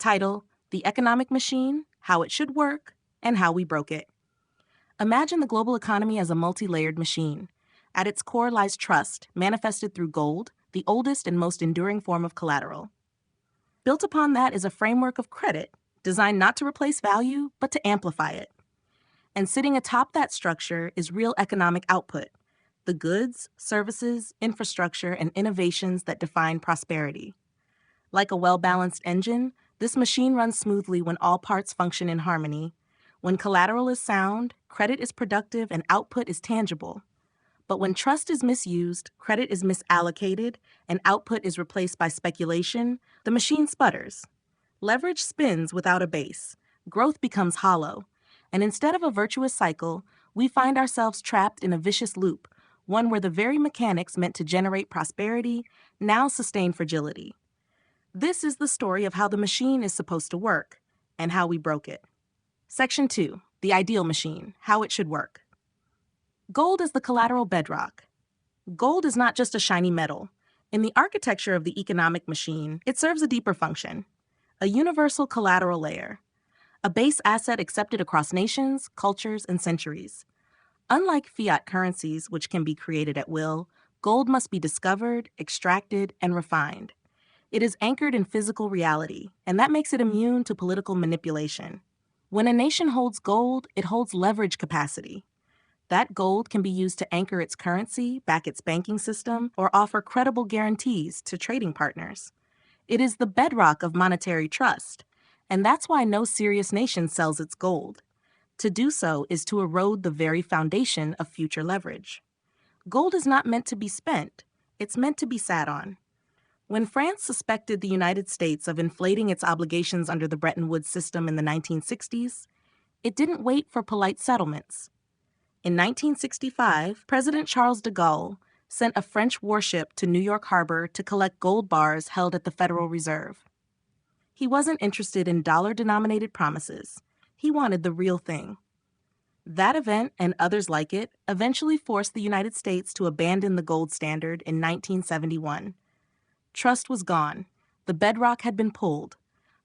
Title: The Economic Machine, How It Should Work, and How We Broke It. Imagine the global economy as a multi-layered machine. At its core lies trust, manifested through gold, the oldest and most enduring form of collateral. Built upon that is a framework of credit, designed not to replace value, but to amplify it. And sitting atop that structure is real economic output, the goods, services, infrastructure, and innovations that define prosperity. Like a well-balanced engine, this machine runs smoothly when all parts function in harmony. When collateral is sound, credit is productive, and output is tangible. But when trust is misused, credit is misallocated, and output is replaced by speculation, the machine sputters. Leverage spins without a base. Growth becomes hollow. And instead of a virtuous cycle, we find ourselves trapped in a vicious loop, one where the very mechanics meant to generate prosperity now sustain fragility. This is the story of how the machine is supposed to work, and how we broke it. Section 2. The Ideal Machine, How It Should Work. Gold is the collateral bedrock. Gold is not just a shiny metal. In the architecture of the economic machine, it serves a deeper function, a universal collateral layer, a base asset accepted across nations, cultures, and centuries. Unlike fiat currencies, which can be created at will, gold must be discovered, extracted, and refined. It is anchored in physical reality, and that makes it immune to political manipulation. When a nation holds gold, it holds leverage capacity. That gold can be used to anchor its currency, back its banking system, or offer credible guarantees to trading partners. It is the bedrock of monetary trust, and that's why no serious nation sells its gold. To do so is to erode the very foundation of future leverage. Gold is not meant to be spent, it's meant to be sat on. When France suspected the United States of inflating its obligations under the Bretton Woods system in the 1960s, it didn't wait for polite settlements. In 1965, President Charles de Gaulle sent a French warship to New York Harbor to collect gold bars held at the Federal Reserve. He wasn't interested in dollar-denominated promises. He wanted the real thing. That event, and others like it, eventually forced the United States to abandon the gold standard in 1971. Trust was gone. The bedrock had been pulled.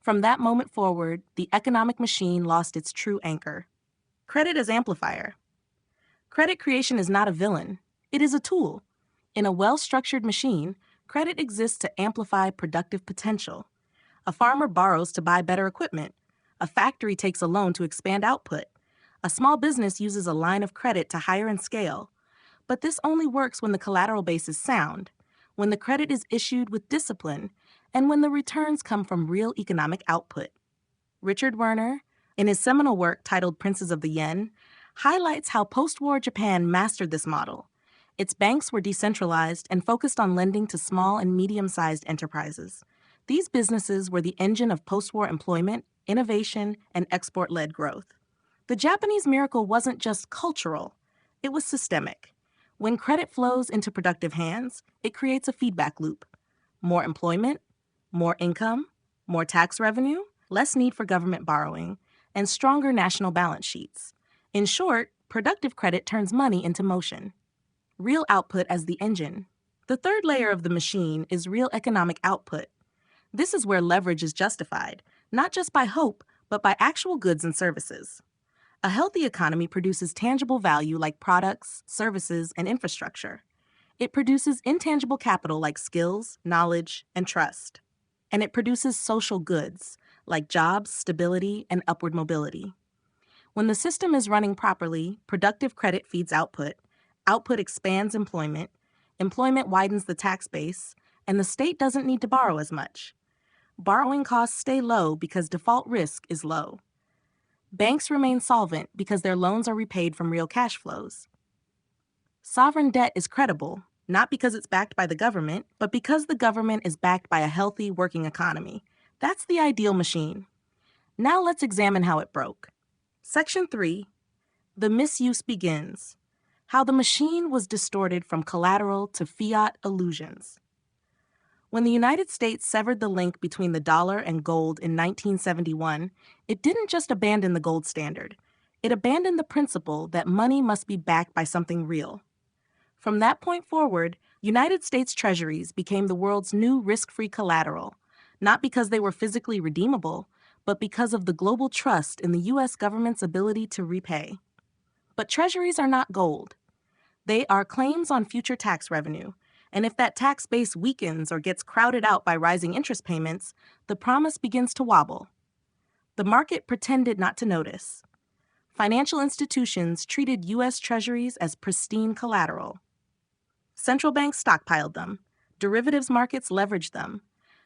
From that moment forward, the economic machine lost its true anchor. Credit as amplifier. Credit creation is not a villain. It is a tool. In a well-structured machine, credit exists to amplify productive potential. A farmer borrows to buy better equipment. A factory takes a loan to expand output. A small business uses a line of credit to hire and scale. But this only works when the collateral base is sound, when the credit is issued with discipline, and when the returns come from real economic output. Richard Werner, in his seminal work titled Princes of the Yen, highlights how post-war Japan mastered this model. Its banks were decentralized and focused on lending to small and medium-sized enterprises. These businesses were the engine of post-war employment, innovation, and export-led growth. The Japanese miracle wasn't just cultural, it was systemic. When credit flows into productive hands, it creates a feedback loop. More employment, more income, more tax revenue, less need for government borrowing, and stronger national balance sheets. In short, productive credit turns money into motion. Real output as the engine. The third layer of the machine is real economic output. This is where leverage is justified, not just by hope, but by actual goods and services. A healthy economy produces tangible value like products, services, and infrastructure. It produces intangible capital like skills, knowledge, and trust. And it produces social goods like jobs, stability, and upward mobility. When the system is running properly, productive credit feeds output, output expands employment, employment widens the tax base, and the state doesn't need to borrow as much. Borrowing costs stay low because default risk is low. Banks remain solvent because their loans are repaid from real cash flows. Sovereign debt is credible, not because it's backed by the government, but because the government is backed by a healthy, working economy. That's the ideal machine. Now let's examine how it broke. Section 3. The misuse begins. How the machine was distorted from collateral to fiat illusions. When the United States severed the link between the dollar and gold in 1971, it didn't just abandon the gold standard. It abandoned the principle that money must be backed by something real. From that point forward, United States treasuries became the world's new risk-free collateral, not because they were physically redeemable, but because of the global trust in the U.S. government's ability to repay. But treasuries are not gold. They are claims on future tax revenue, and if that tax base weakens or gets crowded out by rising interest payments, the promise begins to wobble. The market pretended not to notice. Financial institutions treated U.S. treasuries as pristine collateral. Central banks stockpiled them. Derivatives markets leveraged them.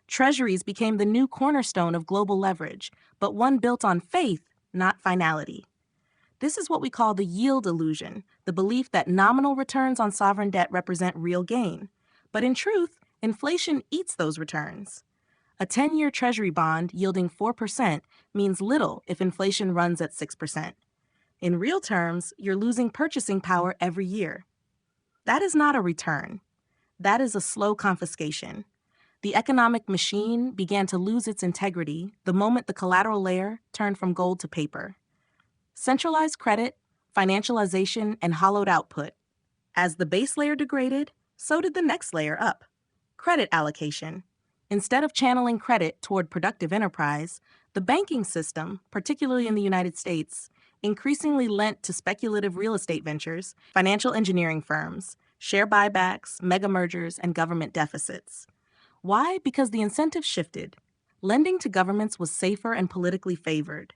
Treasuries became the new cornerstone of global leverage, but one built on faith, not finality. This is what we call the yield illusion, the belief that nominal returns on sovereign debt represent real gain. But in truth, inflation eats those returns. A 10-year Treasury bond yielding 4% means little if inflation runs at 6%. In real terms, you're losing purchasing power every year. That is not a return. That is a slow confiscation. The economic machine began to lose its integrity the moment the collateral layer turned from gold to paper. Centralized credit, financialization, and hollowed output. As the base layer degraded, so did the next layer up. Credit allocation. Instead of channeling credit toward productive enterprise, the banking system, particularly in the United States, increasingly lent to speculative real estate ventures, financial engineering firms, share buybacks, mega mergers, and government deficits. Why? Because the incentive shifted. Lending to governments was safer and politically favored.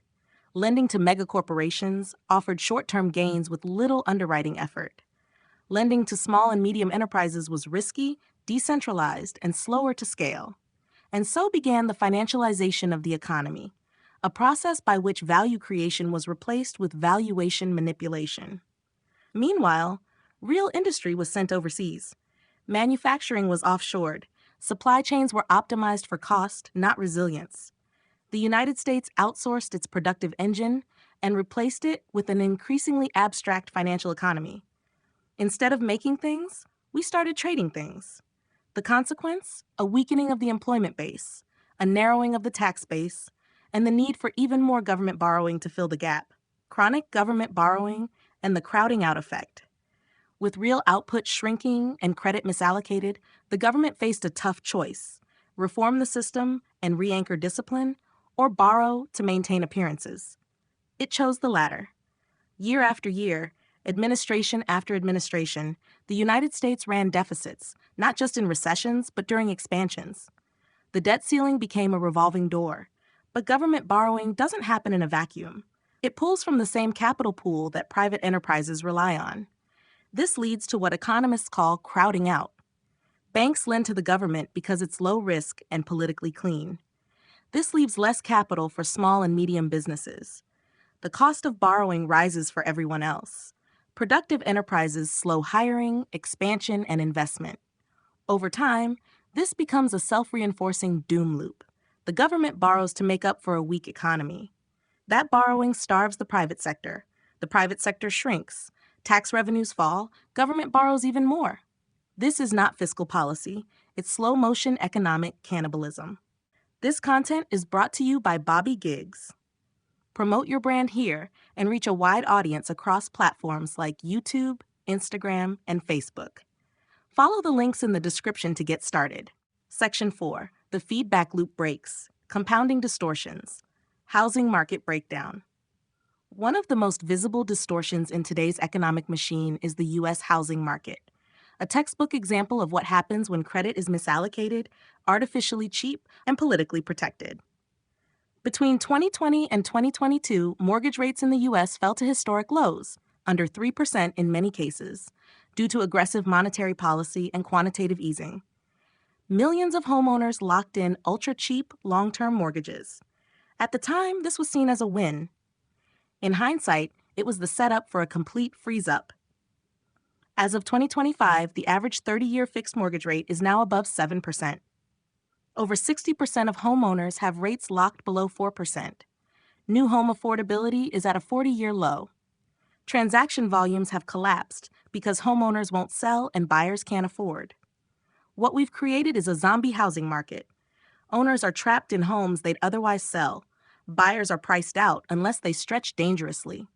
Lending to megacorporations offered short-term gains with little underwriting effort. Lending to small and medium enterprises was risky, decentralized, and slower to scale. And so began the financialization of the economy, a process by which value creation was replaced with valuation manipulation. Meanwhile, real industry was sent overseas. Manufacturing was offshored. Supply chains were optimized for cost, not resilience. The United States outsourced its productive engine and replaced it with an increasingly abstract financial economy. Instead of making things, we started trading things. The consequence? A weakening of the employment base, a narrowing of the tax base, and the need for even more government borrowing to fill the gap. Chronic government borrowing and the crowding out effect. With real output shrinking and credit misallocated, the government faced a tough choice: reform the system and re-anchor discipline, or borrow to maintain appearances. It chose the latter. Year after year, administration after administration, the United States ran deficits, not just in recessions, but during expansions. The debt ceiling became a revolving door. But government borrowing doesn't happen in a vacuum. It pulls from the same capital pool that private enterprises rely on. This leads to what economists call crowding out. Banks lend to the government because it's low risk and politically clean. This leaves less capital for small and medium businesses. The cost of borrowing rises for everyone else. Productive enterprises slow hiring, expansion, and investment. Over time, this becomes a self-reinforcing doom loop. The government borrows to make up for a weak economy. That borrowing starves the private sector. The private sector shrinks. Tax revenues fall. Government borrows even more. This is not fiscal policy. It's slow-motion economic cannibalism. This content is brought to you by Bobby Giggs. Promote your brand here and reach a wide audience across platforms like YouTube, Instagram, and Facebook. Follow the links in the description to get started. Section 4. The feedback loop breaks. Compounding distortions. Housing market breakdown. One of the most visible distortions in today's economic machine is the U.S. housing market. A textbook example of what happens when credit is misallocated, artificially cheap, and politically protected. Between 2020 and 2022, mortgage rates in the U.S. fell to historic lows, under 3% in many cases, due to aggressive monetary policy and quantitative easing. Millions of homeowners locked in ultra-cheap, long-term mortgages. At the time, this was seen as a win. In hindsight, it was the setup for a complete freeze-up. As of 2025, the average 30-year fixed mortgage rate is now above 7%. Over 60% of homeowners have rates locked below 4%. New home affordability is at a 40-year low. Transaction volumes have collapsed because homeowners won't sell and buyers can't afford. What we've created is a zombie housing market. Owners are trapped in homes they'd otherwise sell. Buyers are priced out unless they stretch dangerously.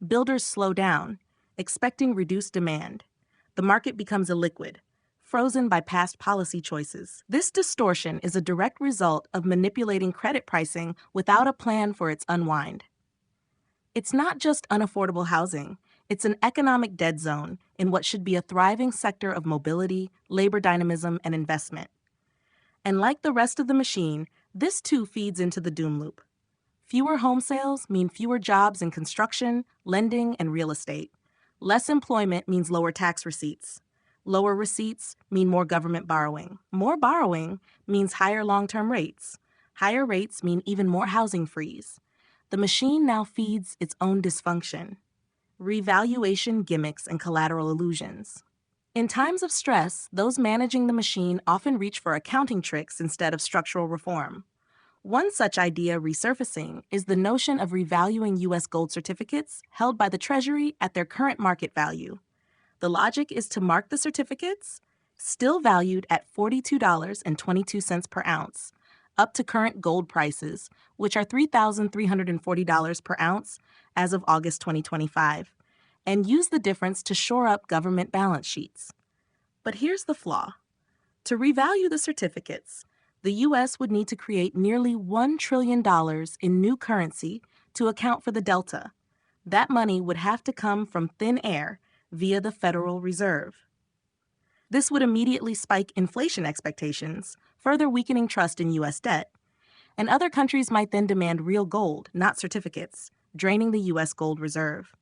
Builders slow down, expecting reduced demand. The market becomes illiquid. frozen by past policy choices. This distortion is a direct result of manipulating credit pricing without a plan for its unwind. It's not just unaffordable housing, it's an economic dead zone in what should be a thriving sector of mobility, labor dynamism, and investment. And like the rest of the machine, this too feeds into the doom loop. Fewer home sales mean fewer jobs in construction, lending, and real estate. Less employment means lower tax receipts. Lower receipts mean more government borrowing. More borrowing means higher long-term rates. Higher rates mean even more housing freeze. The machine now feeds its own dysfunction. Revaluation gimmicks and collateral illusions. In times of stress, those managing the machine often reach for accounting tricks instead of structural reform. One such idea resurfacing is the notion of revaluing U.S. gold certificates held by the Treasury at their current market value. The logic is to mark the certificates, still valued at $42.22 per ounce, up to current gold prices, which are $3,340 per ounce as of August 2025, and use the difference to shore up government balance sheets. But here's the flaw. To revalue the certificates, the U.S. would need to create nearly $1 trillion in new currency to account for the delta. That money would have to come from thin air via the Federal Reserve. This would immediately spike inflation expectations, further weakening trust in U.S. debt. And other countries might then demand real gold, not certificates, draining the U.S. gold reserve.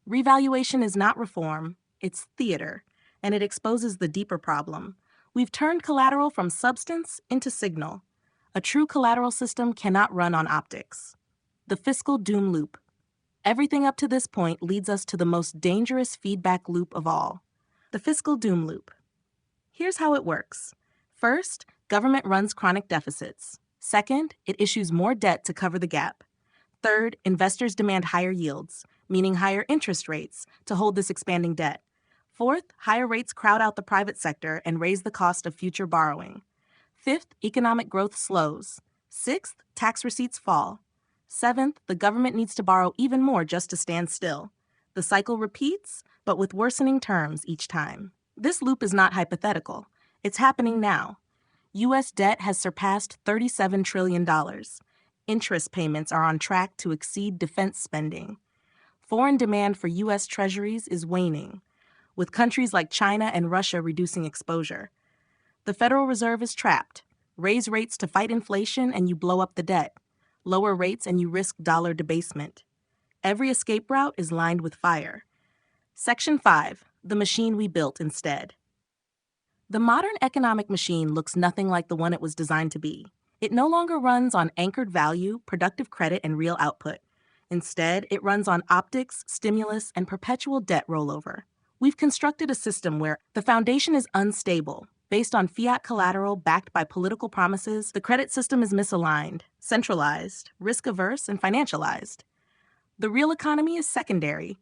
Revaluation is not reform, it's theater, and it exposes the deeper problem. We've turned collateral from substance into signal. A true collateral system cannot run on optics. The fiscal doom loop. Everything up to this point leads us to the most dangerous feedback loop of all, the fiscal doom loop. Here's how it works. First, government runs chronic deficits. Second, it issues more debt to cover the gap. Third, investors demand higher yields, meaning higher interest rates, to hold this expanding debt. Fourth, higher rates crowd out the private sector and raise the cost of future borrowing. Fifth, economic growth slows. Sixth, tax receipts fall. Seventh, the government needs to borrow even more just to stand still. The cycle repeats, but with worsening terms each time. This loop is not hypothetical. It's happening now. U.S. debt has surpassed $37 trillion. Interest payments are on track to exceed defense spending. Foreign demand for U.S. treasuries is waning, with countries like China and Russia reducing exposure. The Federal Reserve is trapped. Raise rates to fight inflation and you blow up the debt. Lower rates and you risk dollar debasement. Every escape route is lined with fire. Section 5. The machine we built instead. The modern economic machine looks nothing like the one it was designed to be. It no longer runs on anchored value, productive credit, and real output. Instead, it runs on optics, stimulus, and perpetual debt rollover. We've constructed a system where the foundation is unstable. Based on fiat collateral backed by political promises, the credit system is misaligned, centralized, risk-averse, and financialized. The real economy is secondary,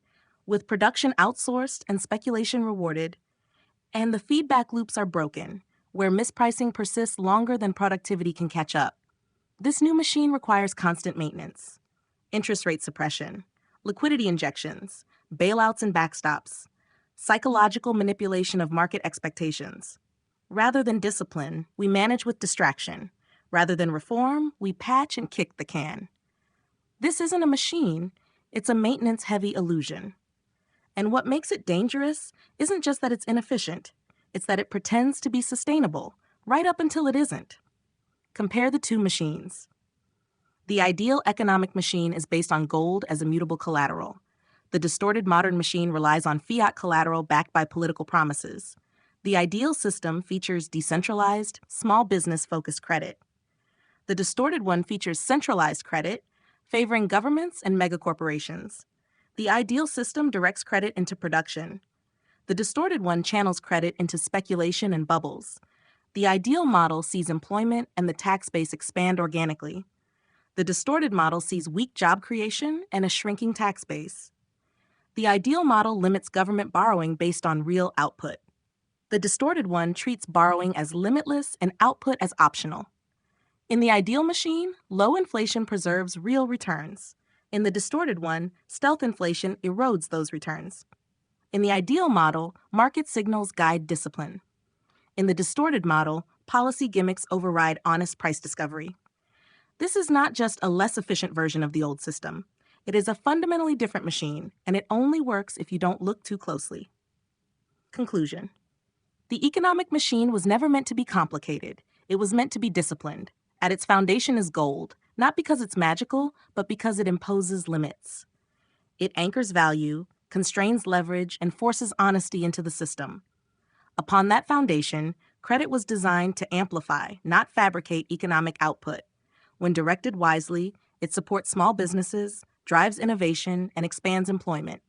with production outsourced and speculation rewarded, and the feedback loops are broken, where mispricing persists longer than productivity can catch up. This new machine requires constant maintenance, interest rate suppression, liquidity injections, bailouts and backstops, psychological manipulation of market expectations. Rather than discipline, we manage with distraction. Rather than reform, we patch and kick the can. This isn't a machine, it's a maintenance-heavy illusion. And what makes it dangerous isn't just that it's inefficient, it's that it pretends to be sustainable, right up until it isn't. Compare the two machines. The ideal economic machine is based on gold as immutable collateral. The distorted modern machine relies on fiat collateral backed by political promises. The ideal system features decentralized, small business-focused credit. The distorted one features centralized credit, favoring governments and megacorporations. The ideal system directs credit into production. The distorted one channels credit into speculation and bubbles. The ideal model sees employment and the tax base expand organically. The distorted model sees weak job creation and a shrinking tax base. The ideal model limits government borrowing based on real output. The distorted one treats borrowing as limitless and output as optional. In the ideal machine, low inflation preserves real returns. In the distorted one, stealth inflation erodes those returns. In the ideal model, market signals guide discipline. In the distorted model, policy gimmicks override honest price discovery. This is not just a less efficient version of the old system. It is a fundamentally different machine, and it only works if you don't look too closely. Conclusion. The economic machine was never meant to be complicated. It was meant to be disciplined. At its foundation is gold, not because it's magical, but because it imposes limits. It anchors value, constrains leverage, and forces honesty into the system. Upon that foundation, credit was designed to amplify, not fabricate economic output. When directed wisely, it supports small businesses, drives innovation, and expands employment.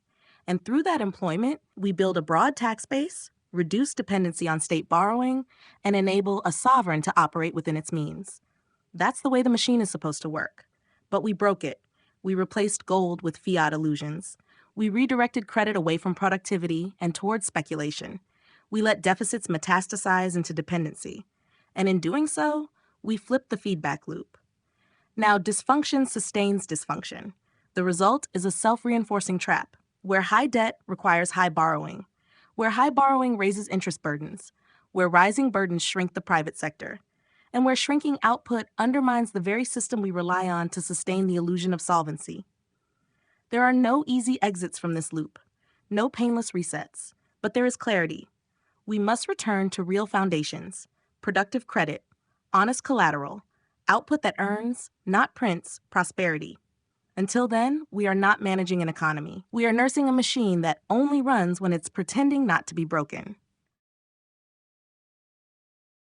And through that employment, we build a broad tax base, reduce dependency on state borrowing, and enable a sovereign to operate within its means. That's the way the machine is supposed to work. But we broke it. We replaced gold with fiat illusions. We redirected credit away from productivity and towards speculation. We let deficits metastasize into dependency. And in doing so, we flipped the feedback loop. Now, dysfunction sustains dysfunction. The result is a self-reinforcing trap, where high debt requires high borrowing, where high borrowing raises interest burdens, where rising burdens shrink the private sector, and where shrinking output undermines the very system we rely on to sustain the illusion of solvency. There are no easy exits from this loop, no painless resets, but there is clarity. We must return to real foundations, productive credit, honest collateral, output that earns, not prints, prosperity. Until then, we are not managing an economy. We are nursing a machine that only runs when it's pretending not to be broken.